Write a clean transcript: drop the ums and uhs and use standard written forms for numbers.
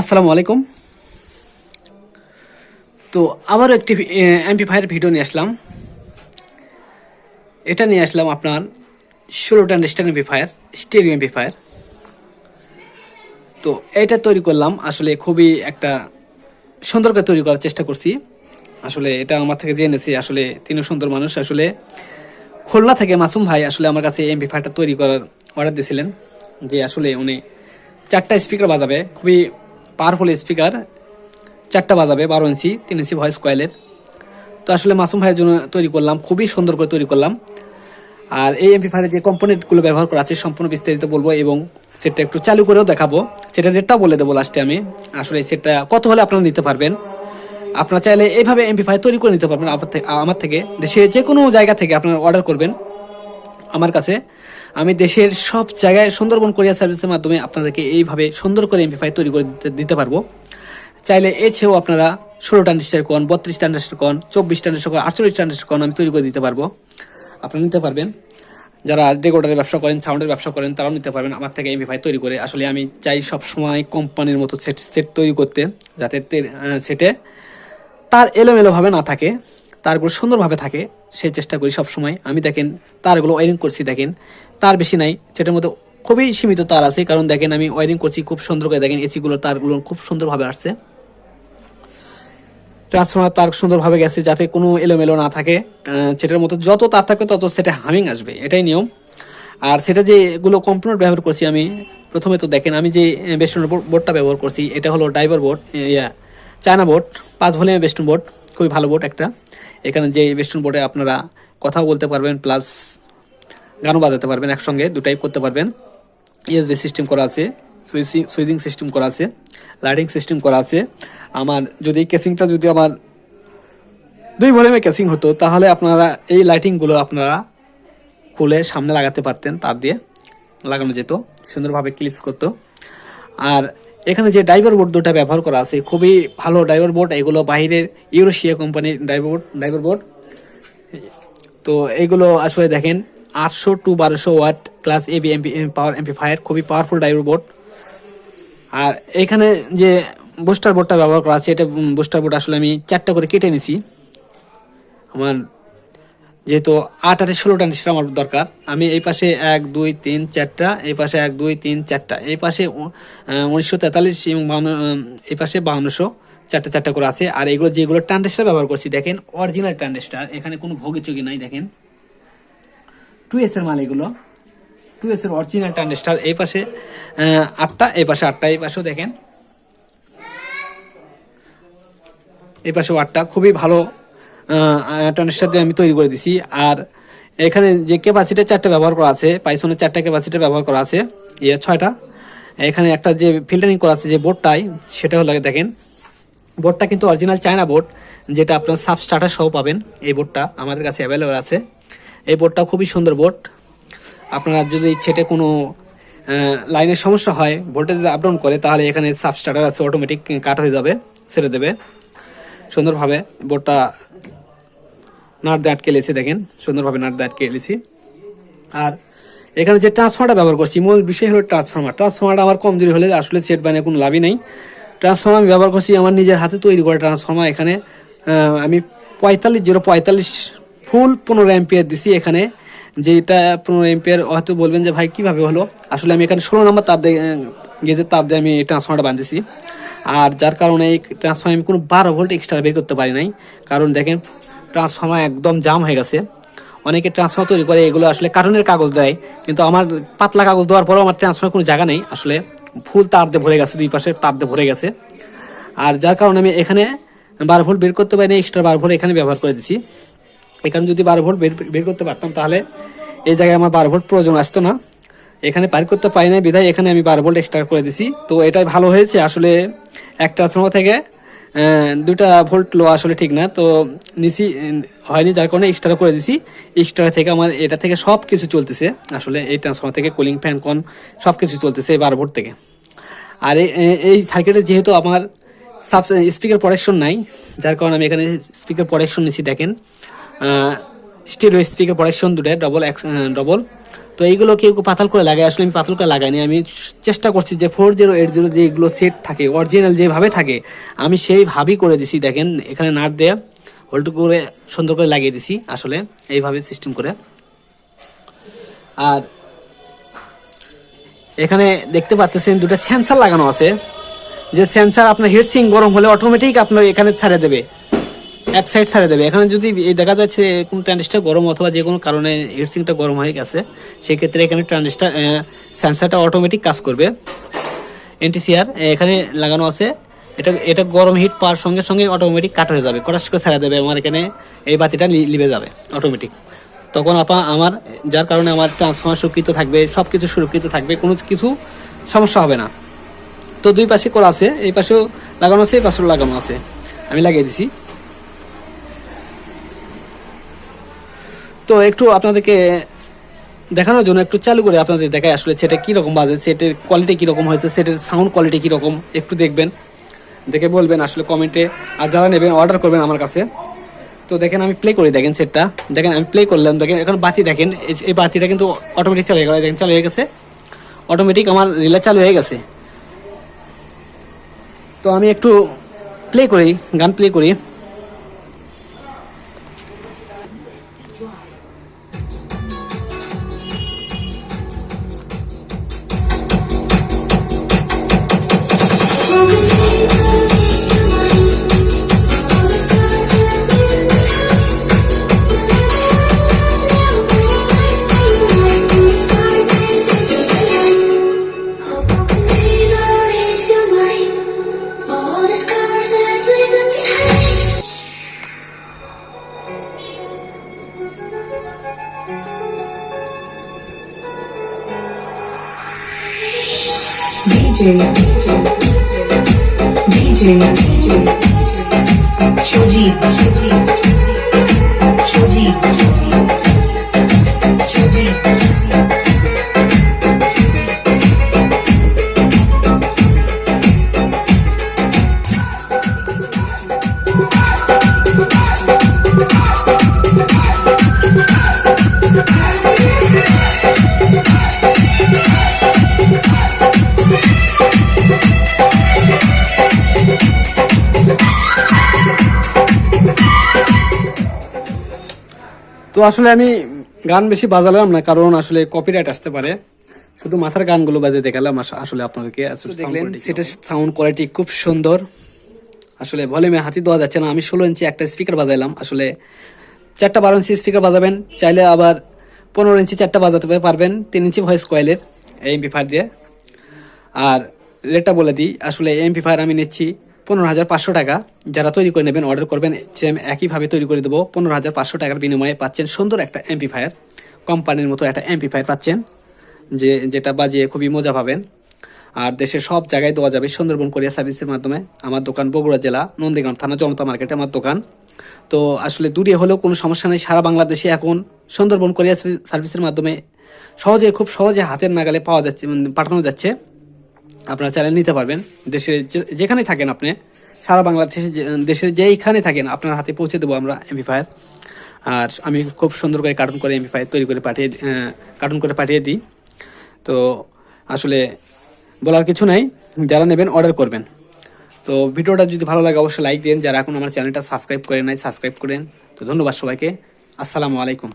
আসসালামু আলাইকুম। তো আবারও একটি অ্যাম্পলিফায়ার ভিডিও নিয়ে আসলাম। এটা নিয়ে আসলাম আপনার 16 ট্রানজিস্টর অ্যাম্পলিফায়ার, স্টেরিও অ্যাম্পলিফায়ার। তো এটা তৈরি করলাম, আসলে খুবই একটা সুন্দর করে তৈরি করার চেষ্টা করছি। আসলে এটা আমার থেকে জেনেছি, আসলে তিনিও সুন্দর মানুষ। আসলে খুলনা থেকে মাসুম ভাই আসলে আমার কাছে অ্যাম্পলিফায়ারটা তৈরি করার অর্ডার দিয়েছিলেন, যে আসলে উনি 4টা স্পিকার বাজাবে, খুবই পাওয়ারফুল স্পিকার, 4টা বাজাবে, 12 ইঞ্চি 3 ইঞ্চি ভয়েস কয়েলের। তো আসলে মাসুম ভাইয়ের জন্য তৈরি করলাম, খুবই সুন্দর করে তৈরি করলাম। আর এই অ্যাম্পলিফায়ারে যে কম্পোনেন্টগুলো ব্যবহার করা আছে সম্পূর্ণ বিস্তারিত বলবো, এবং সেটটা একটু চালু করেও দেখাবো। সেটা রেটটাও বলে দেবো লাস্টে আমি। আসলে এই সেটটা কত হলে আপনারা নিতে পারবেন, আপনারা চাইলে এইভাবে অ্যাম্পলিফায়ার তৈরি করে নিতে পারবেন আমার থেকে। দেশের যে কোনো জায়গা থেকে আপনারা অর্ডার করবেন আমার কাছে, আমি দেশের সব জায়গায় সুন্দরবন কোরিয়ার সার্ভিসের মাধ্যমে আপনাদেরকে এইভাবে সুন্দর করে অ্যাম্পলিফায়ার তৈরি করে দিতে পারবো। চাইলে এছাড়াও আপনারা 16 ট্রানজিস্টর কোন, 32 ট্রানজিস্টর কোন, 24 ট্রানজিস্টর কোন, 48 ট্রানজিস্টর কোন আমি তৈরি করে দিতে পারবো, আপনারা নিতে পারবেন। যারা রেকর্ডারের ব্যবসা করেন, সাউন্ডের ব্যবসা করেন, তারাও নিতে পারবেন আমার থেকে অ্যাম্পলিফায়ার তৈরি করে। আসলে আমি চাই সবসময় কোম্পানির মতো সেট তৈরি করতে, যাতে সেটে তার এলোমেলোভাবে না থাকে, তারগুলো সুন্দরভাবে থাকে, সেই চেষ্টা করি সবসময়। আমি দেখেন তারগুলো ওয়ারিং করছি, দেখেন তার বেশি নাই, সেটার মধ্যে খুবই সীমিত তার আছে। কারণ দেখেন আমি ওয়ারিং করছি খুব সুন্দর করে, দেখেন এসিগুলোর তারগুলো খুব সুন্দরভাবে আসছে, ট্রান্সফর্মার তার সুন্দরভাবে গেছে, যাতে কোনো এলোমেলো না থাকে। সেটার মতো যত তার থাকবে তত সেটা হামিং আসবে, এটাই নিয়ম। আর সেটা যে এগুলো কম্পোনেন্ট ব্যবহার করছি আমি, প্রথমে তো দেখেন আমি যে বেস্টন বোর্ডটা ব্যবহার করছি, এটা হলো ড্রাইভার বোর্ড, চায়না বোর্ড, 5 ভলিউমের বেস্টন বোর্ড, খুবই ভালো বোর্ড একটা। এখানে যে বেস্টন বোর্ডে আপনারা কথাও বলতে পারবেন, প্লাস গানও বাজাতে পারবেন, একসঙ্গে দুটাই করতে পারবেন। ইউএসবি সিস্টেম করা আছে, সুইচিং সিস্টেম করা আছে, লাইটিং সিস্টেম করা আছে। আমার যদি কেসিংটা যদি আমার 2 ভলিউমের কেসিং হতো, তাহলে আপনারা এই লাইটিংগুলো আপনারা খুলে সামনে লাগাতে পারতেন, তার দিয়ে লাগানো যেত, সুন্দরভাবে ক্লিচ করতো। আর এখানে যে ড্রাইভার বোর্ড দুটা ব্যবহার করা আছে, খুবই ভালো ড্রাইভার বোর্ড, এগুলো বাইরের ইউরোশিয়া কোম্পানির ড্রাইভার বোর্ড। তো এগুলো আসলে দেখেন 800 to 1200 watt class AB power amplifier, খুবই পাওয়ারফুল ড্রাইভার বোর্ড। আর এখানে যে বুস্টার বোর্ডটা ব্যবহার করা আছে, এটা বুস্টার বোর্ড আসলে আমি 4টা করে কেটে নিছি। আমার যেহেতু 8 আর 16 ট্রানজিস্টর আমার দরকার, আমি এই পাশে 1 2 3 4টা, এই পাশে 1 2 3 4টা, এই পাশে 1943 এবং এই পাশে 5200, 4টা করে আছে। আর এগুলো যেগুলো ট্রানজিস্টর ব্যবহার করছি, দেখেন অরিজিনাল ট্রানজিস্টর, এখানে কোনো ভোগিচুগি নাই। দেখেন 2S এর মাল, এগুলো 2S এর অরিজিনাল ট্রানজিস্টর। এই পাশে 8টা, এই পাশে 8টা, এই পাশেও দেখেন, এই পাশেও 8টা, খুবই ভালো ট্রানজিস্টর দিয়ে আমি তৈরি করে দিছি। আর এখানে যে ক্যাপাসিটার 4টা ব্যবহার করা আছে, পাইসনের 4টা ক্যাপাসিটার ব্যবহার করা আছে, 6টা। এখানে একটা যে ফিল্টারিং করা আছে যে বোর্ডটাই, সেটা হলো দেখেন, বোর্ডটা কিন্তু অরিজিনাল চায়না বোর্ড, যেটা আপনার সাব স্টার্টার সহ পাবেন। এই বোর্ডটা আমাদের কাছে অ্যাভেলেবেল আছে। এই বোর্ডটা খুবই সুন্দর বোর্ড। আপনারা যদি সেটে কোনো লাইনের সমস্যা হয়, ভোল্টেজ যদি আপডাউন করে, তাহলে এখানে সাব স্টার্টার আছে, অটোমেটিক কাট হয়ে যাবে, ছেড়ে দেবে সুন্দরভাবে। বোর্ডটা নাট দিয়ে আটকে লেছি, দেখেন সুন্দরভাবে নাট দিয়ে আটকে লেছি। আর এখানে যে ট্রান্সফর্মারটা ব্যবহার করছি, মূল বিষয় হলো ট্রান্সফর্মারটা আমার কমজোরি হলে আসলে সেট বানিয়ে কোনো লাভই নেই। ট্রান্সফর্মার আমি ব্যবহার করছি আমার নিজের হাতে তৈরি করা ট্রান্সফর্মার। এখানে আমি 45 ফুল 15 অ্যাম্পিয়ার দিছি। এখানে যেটা 15 অ্যাম্পিয়ার, হয়তো বলবেন যে ভাই কীভাবে হলো, আসলে আমি এখানে 16 নম্বর তার দিয়ে গেজের তার দিয়ে আমি এই ট্রান্সফর্মারটা বাঁধতেছি। আর যার কারণে এই ট্রান্সফর্মার আমি কোনো 12 ভোল্ট এক্সট্রা বের করতে পারি নাই, কারণ দেখেন ট্রান্সফর্মার একদম জাম হয়ে গেছে। অনেকে ট্রান্সফর্মার তৈরি করে, এগুলো আসলে কার্টনের কাগজ দেয়, কিন্তু আমার পাতলা কাগজ দেওয়ার পরেও আমার ট্রান্সফর্মার কোনো জায়গা নেই, আসলে ফুল তার দিয়ে ভরে গেছে, 2 পাশে তার দিয়ে ভরে গেছে। আর যার কারণে আমি এখানে 12 ভোল্ট বের করতে পারিনি, এক্সট্রা 12 ভোল্ট এখানে ব্যবহার করে দিছি। এখানে যদি 12 ভোল্ট বের করতে পারতাম, তাহলে এই জায়গায় আমার 12 ভোল্ট প্রয়োজন আসতো না। এখানে পার করতে পারি না বিধায় এখানে আমি 12 ভোল্ট এক্সট্রা করে দিছি। তো এটাই ভালো হয়েছে। আসলে একটা ট্রান্সফর্মার থেকে 2টা ভোল্ট লো আসলে ঠিক না, তো নিচি হয়নি, যার কারণে এক্সট্রা করে দিছি। এক্সট্রা থেকে আমার এটা থেকে সব কিছু চলতেছে, আসলে এই ট্রান্সফর্মার থেকে কুলিং ফ্যান কন সব কিছু চলতেছে এই 12 ভোল্ট থেকে। আর এই সার্কিটে যেহেতু আমার স্পিকার প্রোটেকশন নাই, যার কারণে আমি এখানে স্পিকার প্রোটেকশন নিচ্ছি। দেখেন স্টিরিও স্পিকার প্রোটেকশন দুটো ডবল তো এইগুলো কেউ কেউ পাতাল করে লাগায়, আসলে আমি পাতাল করে লাগাইনি। আমি চেষ্টা করছি যে 4080 যেগুলো সেট থাকে অরিজিনাল যেভাবে থাকে আমি সেইভাবেই করে দিছি। দেখেন এখানে নাট দিয়ে হোল্ড করে সুন্দর করে লাগিয়ে দিছি আসলে এইভাবে সিস্টেম করে। আর এখানে দেখতে পাচ্ছেন দুটো সেন্সার লাগানো আছে, যে সেন্সার আপনার হিটসিং গরম হলে অটোমেটিক আপনার এখানে ছেড়ে দেবে, এক সাইড ছেড়ে দেবে। এখানে যদি এই দেখা যাচ্ছে কোনো ট্রানজিস্টার গরম অথবা যে কোনো কারণে হিটসিংটা গরম হয়ে গেছে, সেক্ষেত্রে এখানে ট্রানজিস্টার সেন্সারটা অটোমেটিক কাজ করবে। এনটিসিআর এখানে লাগানো আছে, এটা গরম হিট পাওয়ার সঙ্গে সঙ্গে অটোমেটিক কাট হয়ে যাবে, কটাস করে ছেড়ে দেবে, আমার এখানে এই বাতিটা লিভে যাবে অটোমেটিক। তখন আমার যার কারণে আমার ট্রান্সফর্মার সুরক্ষিত থাকবে, সব কিছু সুরক্ষিত থাকবে, কোনো কিছু সমস্যা হবে না। তো দুই পাশে করা আছে, এই পাশেও লাগানো আছে, এই পাশেও লাগানো আছে, আমি লাগিয়ে দিছি। তো একটু আপনাদেরকে দেখানোর জন্য একটু চালু করে আপনাদের দেখায় আসলে সেটা কীরকম বাজে, সেটের কোয়ালিটি কীরকম হয়েছে, সেটের সাউন্ড কোয়ালিটি কীরকম একটু দেখবেন, দেখে বলবেন আসলে কমেন্টে। আর যারা নেবেন অর্ডার করবেন আমার কাছে। তো দেখেন আমি প্লে করি, দেখেন সেটটা দেখেন আমি প্লে করলাম, দেখেন এখন বাতি দেখেন, এই বাতিটা কিন্তু অটোমেটিক চালু হয়ে গেল, দেখেন চালু হয়ে গেছে অটোমেটিক, আমার রিলে চালু হয়ে গেছে। তো আমি একটু প্লে করি, গান প্লে করি। DJ, DJ, Shahin, তো আসলে আমি গান বেশি বাজালাম না, কারণ আসলে কপিরাইট আসতে পারে, শুধু মাথার গানগুলো বাজে দেখালাম আসলে আপনাদেরকে। দেখলেন সেটার সাউন্ড কোয়ালিটি খুব সুন্দর, আসলে ভলিউমে হাতি দেওয়া যাচ্ছে না। আমি 16 ইঞ্চি একটা স্পিকার বাজাইলাম, আসলে 4টা 12 ইঞ্চি স্পিকার বাজাবেন চাইলে, আবার 15 ইঞ্চি 4টা বাজাতে পারবেন 3 ইঞ্চি ভয়েস কয়েলের এমপ্লিফায়ার দিয়ে। আর রেটটা বলে দিই, আসলে এমপ্লিফায়ার আমি নিচ্ছি 15,500 টাকা। যারা তৈরি করে নেবেন অর্ডার করবেন, সেম একইভাবে তৈরি করে দেবো। 15,500 টাকার বিনিময়ে পাচ্ছেন সুন্দর একটা এমপ্লিফায়ার, কোম্পানির মতো একটা এমপ্লিফায়ার পাচ্ছেন, যেটা বাজিয়ে খুবই মজা পাবেন। আর দেশের সব জায়গায় দেওয়া যাবে সুন্দরবন কোরিয়ার সার্ভিসের মাধ্যমে। আমার দোকান বগুড়া জেলা নন্দীগ্রাম থানা জনতা মার্কেটে আমার দোকান। তো আসলে দূরে হলেও কোনো সমস্যা নেই, সারা বাংলাদেশে এখন সুন্দরবন কোরিয়ার সার্ভিসের মাধ্যমে খুব সহজে হাতের নাগালে পাওয়া যাচ্ছে, পাঠানো যাচ্ছে। আপনারা চাইলে নিতে পারবেন, দেশে যেখানে থাকেন আপনি, সারা বাংলাদেশে দেশের যেইখানে থাকেন আপনার হাতে পৌঁছে দেবো আমরা এমপ্লিফায়ার। আর আমি খুব সুন্দর করে কার্টুন করে এমপ্লিফায়ার তৈরি করে পাঠিয়ে দিই। তো আসলে বলার কিছু নাই, যারা নেবেন অর্ডার করবেন। তো ভিডিওটা যদি ভালো লাগে অবশ্যই লাইক দিন, যারা এখন আমার চ্যানেলটা সাবস্ক্রাইব করেন নাই সাবস্ক্রাইব করেন। তো ধন্যবাদ সবাইকে, আসসালামু আলাইকুম।